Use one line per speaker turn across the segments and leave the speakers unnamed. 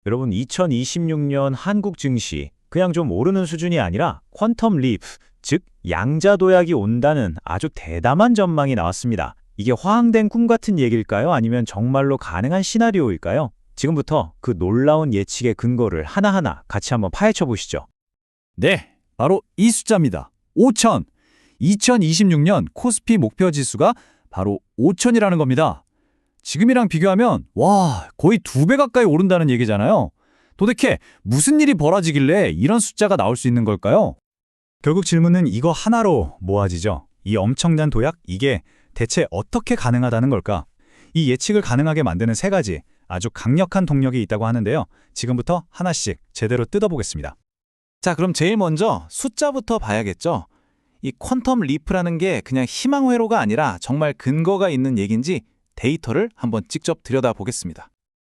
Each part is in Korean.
여러분, 2026년 한국 증시 그냥 좀 오르는 수준이 아니라 퀀텀 리프, 즉 양자도약이 온다는 아주 대담한 전망이 나왔습니다. 이게 화항된 꿈 같은 얘기일까요? 아니면 정말로 가능한 시나리오일까요? 지금부터 그 놀라운 예측의 근거를 하나하나 같이 한번 파헤쳐 보시죠.
네, 바로 이 숫자입니다. 5천. 2026년 코스피 목표 지수가 바로 5천이라는 겁니다. 지금이랑 비교하면 와, 거의 2배 가까이 오른다는 얘기잖아요. 도대체 무슨 일이 벌어지길래 이런 숫자가 나올 수 있는 걸까요?
결국 질문은 이거 하나로 모아지죠. 이 엄청난 도약, 이게 대체 어떻게 가능하다는 걸까? 이 예측을 가능하게 만드는 세 가지 아주 강력한 동력이 있다고 하는데요. 지금부터 하나씩 제대로 뜯어보겠습니다.
자, 그럼 제일 먼저 숫자부터 봐야겠죠. 이 퀀텀 리프라는 게 그냥 희망회로가 아니라 정말 근거가 있는 얘기인지 데이터를 한번 직접 들여다보겠습니다.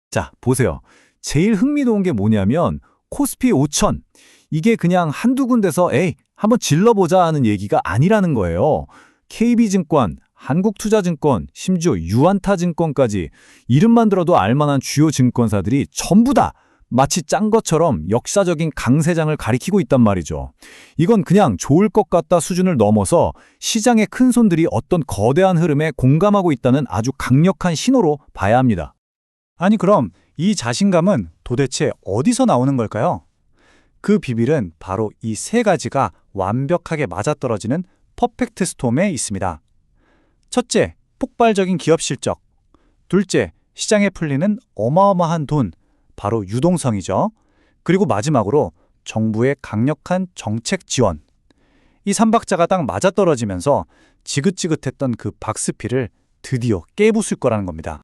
자, 보세요. 제일 흥미로운 게 뭐냐면 코스피 5천. 이게 그냥 한두 군데서 한번 질러보자 하는 얘기가 아니라는 거예요. KB증권, 한국투자증권, 심지어 유안타증권까지 이름만 들어도 알만한 주요 증권사들이 전부 다 마치 짠 것처럼 역사적인 강세장을 가리키고 있단 말이죠. 이건 그냥 좋을 것 같다 수준을 넘어서 시장의 큰손들이 어떤 거대한 흐름에 공감하고 있다는 아주 강력한 신호로 봐야 합니다.
아니 그럼 이 자신감은 도대체 어디서 나오는 걸까요? 그 비밀은 바로 이 세 가지가 완벽하게 맞아떨어지는 퍼펙트 스톰에 있습니다. 첫째, 폭발적인 기업 실적. 둘째, 시장에 풀리는 어마어마한 돈, 바로 유동성이죠. 그리고 마지막으로 정부의 강력한 정책 지원. 이 삼박자가 딱 맞아떨어지면서 지긋지긋했던 그 박스피를 드디어 깨부술 거라는 겁니다.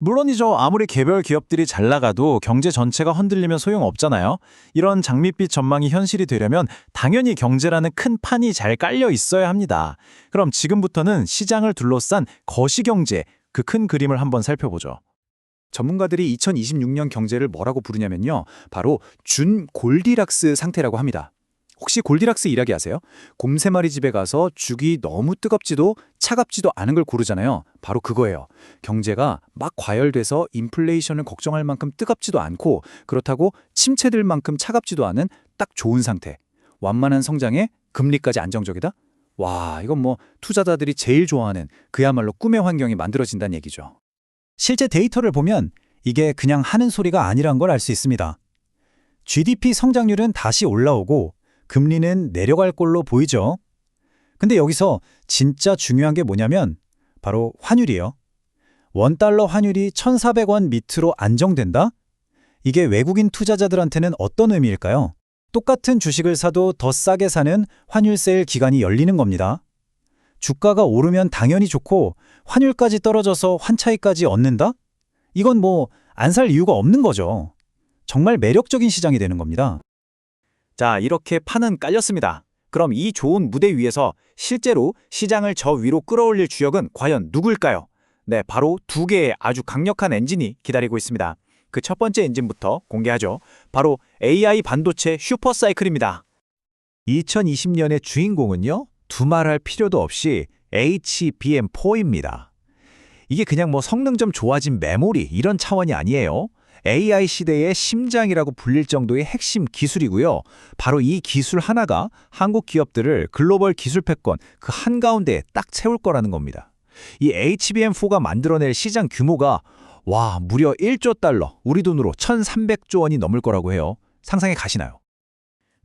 물론이죠. 아무리 개별 기업들이 잘 나가도 경제 전체가 흔들리면 소용없잖아요. 이런 장밋빛 전망이 현실이 되려면 당연히 경제라는 큰 판이 잘 깔려 있어야 합니다. 그럼 지금부터는 시장을 둘러싼 거시경제, 그 큰 그림을 한번 살펴보죠.
전문가들이 2026년 경제를 뭐라고 부르냐면요. 바로 준 골디락스 상태라고 합니다. 혹시 골디락스 일하기 아세요? 곰3마리 집에 가서 죽이 너무 뜨겁지도 차갑지도 않은 걸 고르잖아요. 바로 그거예요. 경제가 막 과열돼서 인플레이션을 걱정할 만큼 뜨겁지도 않고 그렇다고 침체될 만큼 차갑지도 않은 딱 좋은 상태. 완만한 성장에 금리까지 안정적이다? 와, 이건 뭐 투자자들이 제일 좋아하는 그야말로 꿈의 환경이 만들어진다는 얘기죠. 실제 데이터를 보면 이게 그냥 하는 소리가 아니란 걸 알 수 있습니다. GDP 성장률은 다시 올라오고 금리는 내려갈 걸로 보이죠. 근데 여기서 진짜 중요한 게 뭐냐면 바로 환율이에요. 원달러 환율이 1,400원 밑으로 안정된다? 이게 외국인 투자자들한테는 어떤 의미일까요? 똑같은 주식을 사도 더 싸게 사는 환율 세일 기간이 열리는 겁니다. 주가가 오르면 당연히 좋고 환율까지 떨어져서 환차익까지 얻는다? 이건 뭐 안 살 이유가 없는 거죠. 정말 매력적인 시장이 되는 겁니다.
자, 이렇게 판은 깔렸습니다. 그럼 이 좋은 무대 위에서 실제로 시장을 저 위로 끌어올릴 주역은 과연 누구일까요? 네, 바로 두 개의 아주 강력한 엔진이 기다리고 있습니다. 그 첫 번째 엔진부터 공개하죠. 바로 AI 반도체 슈퍼사이클입니다.
2020년의 주인공은요, 두말할 필요도 없이 HBM4입니다. 이게 그냥 뭐 성능 좀 좋아진 메모리 이런 차원이 아니에요. AI 시대의 심장이라고 불릴 정도의 핵심 기술이고요. 바로 이 기술 하나가 한국 기업들을 글로벌 기술 패권 그 한가운데에 딱 채울 거라는 겁니다. 이 HBM4가 만들어낼 시장 규모가 무려 1조 달러, 우리 돈으로 1,300조 원이 넘을 거라고 해요. 상상이 가시나요?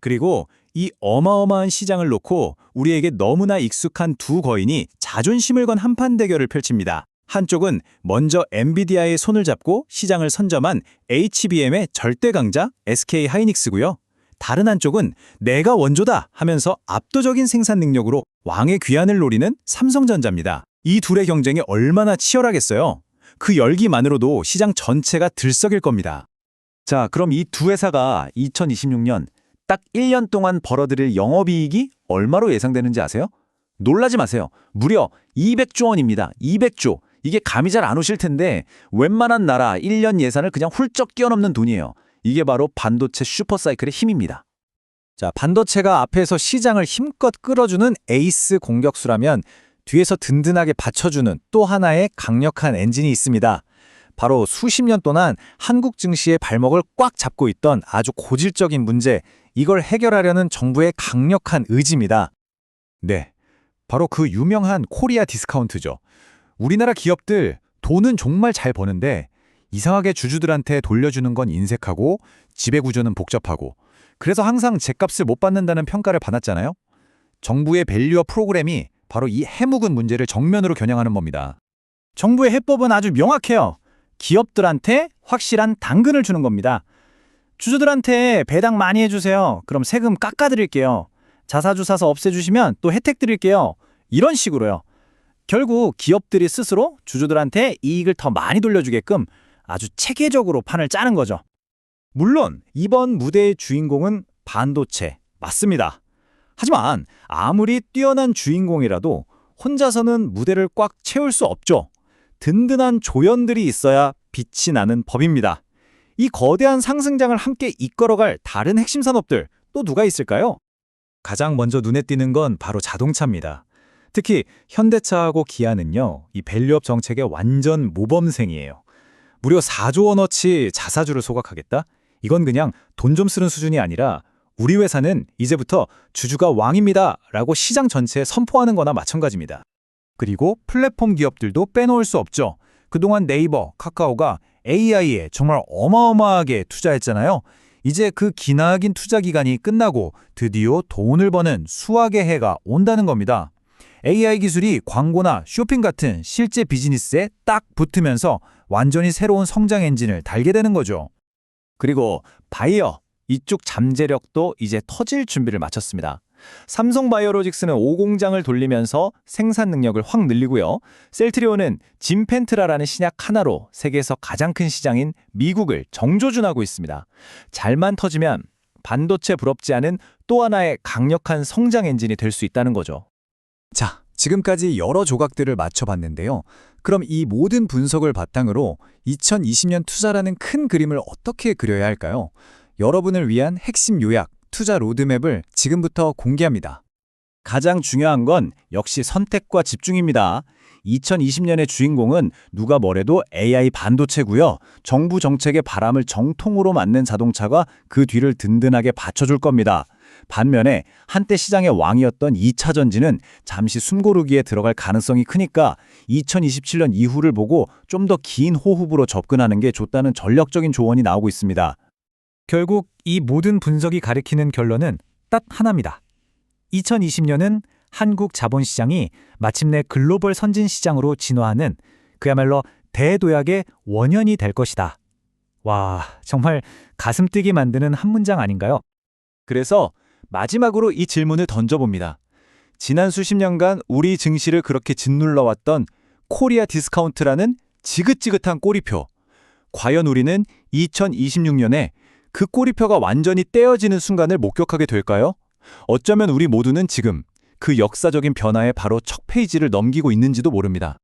그리고 이 어마어마한 시장을 놓고 우리에게 너무나 익숙한 두 거인이 자존심을 건 한판 대결을 펼칩니다. 한쪽은 먼저 엔비디아의 손을 잡고 시장을 선점한 HBM의 절대 강자 SK 하이닉스고요. 다른 한쪽은 내가 원조다 하면서 압도적인 생산 능력으로 왕의 귀환을 노리는 삼성전자입니다. 이 둘의 경쟁이 얼마나 치열하겠어요. 그 열기만으로도 시장 전체가 들썩일 겁니다.
자, 그럼 이 두 회사가 2026년 딱 1년 동안 벌어들일 영업이익이 얼마로 예상되는지 아세요? 놀라지 마세요. 무려 200조 원입니다. 200조. 이게 감이 잘 안 오실 텐데 웬만한 나라 1년 예산을 그냥 훌쩍 뛰어넘는 돈이에요. 이게 바로 반도체 슈퍼사이클의 힘입니다.
자, 반도체가 앞에서 시장을 힘껏 끌어주는 에이스 공격수라면 뒤에서 든든하게 받쳐주는 또 하나의 강력한 엔진이 있습니다.
바로 수십 년 동안 한국 증시의 발목을 꽉 잡고 있던 아주 고질적인 문제, 이걸 해결하려는 정부의 강력한 의지입니다. 네, 바로 그 유명한 코리아 디스카운트죠. 우리나라 기업들 돈은 정말 잘 버는데 이상하게 주주들한테 돌려주는 건 인색하고 지배구조는 복잡하고 그래서 항상 제값을 못 받는다는 평가를 받았잖아요. 정부의 밸류업 프로그램이 바로 이 해묵은 문제를 정면으로 겨냥하는 겁니다.
정부의 해법은 아주 명확해요. 기업들한테 확실한 당근을 주는 겁니다. 주주들한테 배당 많이 해주세요. 그럼 세금 깎아드릴게요. 자사주 사서 없애주시면 또 혜택 드릴게요. 이런 식으로요. 결국 기업들이 스스로 주주들한테 이익을 더 많이 돌려주게끔 아주 체계적으로 판을 짜는 거죠. 물론 이번 무대의 주인공은 반도체 맞습니다. 하지만 아무리 뛰어난 주인공이라도 혼자서는 무대를 꽉 채울 수 없죠. 든든한 조연들이 있어야 빛이 나는 법입니다. 이 거대한 상승장을 함께 이끌어갈 다른 핵심 산업들 또 누가 있을까요?
가장 먼저 눈에 띄는 건 바로 자동차입니다. 특히 현대차하고 기아는요, 이 밸류업 정책의 완전 모범생이에요. 무려 4조 원어치 자사주를 소각하겠다? 이건 그냥 돈 좀 쓰는 수준이 아니라 우리 회사는 이제부터 주주가 왕입니다 라고 시장 전체에 선포하는 거나 마찬가지입니다. 그리고 플랫폼 기업들도 빼놓을 수 없죠. 그동안 네이버, 카카오가 AI에 정말 어마어마하게 투자했잖아요. 이제 그 기나긴 투자 기간이 끝나고 드디어 돈을 버는 수확의 해가 온다는 겁니다. AI 기술이 광고나 쇼핑 같은 실제 비즈니스에 딱 붙으면서 완전히 새로운 성장 엔진을 달게 되는 거죠.
그리고 바이오, 이쪽 잠재력도 이제 터질 준비를 마쳤습니다. 삼성바이오로직스는 5공장을 돌리면서 생산 능력을 확 늘리고요. 셀트리온은 진펜트라라는 신약 하나로 세계에서 가장 큰 시장인 미국을 정조준하고 있습니다. 잘만 터지면 반도체 부럽지 않은 또 하나의 강력한 성장 엔진이 될 수 있다는 거죠.
자, 지금까지 여러 조각들을 맞춰봤는데요. 그럼 이 모든 분석을 바탕으로 2020년 투자라는 큰 그림을 어떻게 그려야 할까요? 여러분을 위한 핵심 요약, 투자 로드맵을 지금부터 공개합니다.
가장 중요한 건 역시 선택과 집중입니다. 2020년의 주인공은 누가 뭐래도 AI 반도체고요. 정부 정책의 바람을 정통으로 맞는 자동차가 그 뒤를 든든하게 받쳐줄 겁니다. 반면에 한때 시장의 왕이었던 2차 전지는 잠시 숨고르기에 들어갈 가능성이 크니까 2027년 이후를 보고 좀 더 긴 호흡으로 접근하는 게 좋다는 전략적인 조언이 나오고 있습니다.
결국 이 모든 분석이 가리키는 결론은 딱 하나입니다. 2020년은 한국 자본시장이 마침내 글로벌 선진 시장으로 진화하는 그야말로 대도약의 원년이 될 것이다. 와, 정말 가슴 뛰게 만드는 한 문장 아닌가요?
그래서 마지막으로 이 질문을 던져봅니다. 지난 수십 년간 우리 증시를 그렇게 짓눌러왔던 코리아 디스카운트라는 지긋지긋한 꼬리표. 과연 우리는 2026년에 그 꼬리표가 완전히 떼어지는 순간을 목격하게 될까요? 어쩌면 우리 모두는 지금 그 역사적인 변화의 바로 첫 페이지를 넘기고 있는지도 모릅니다.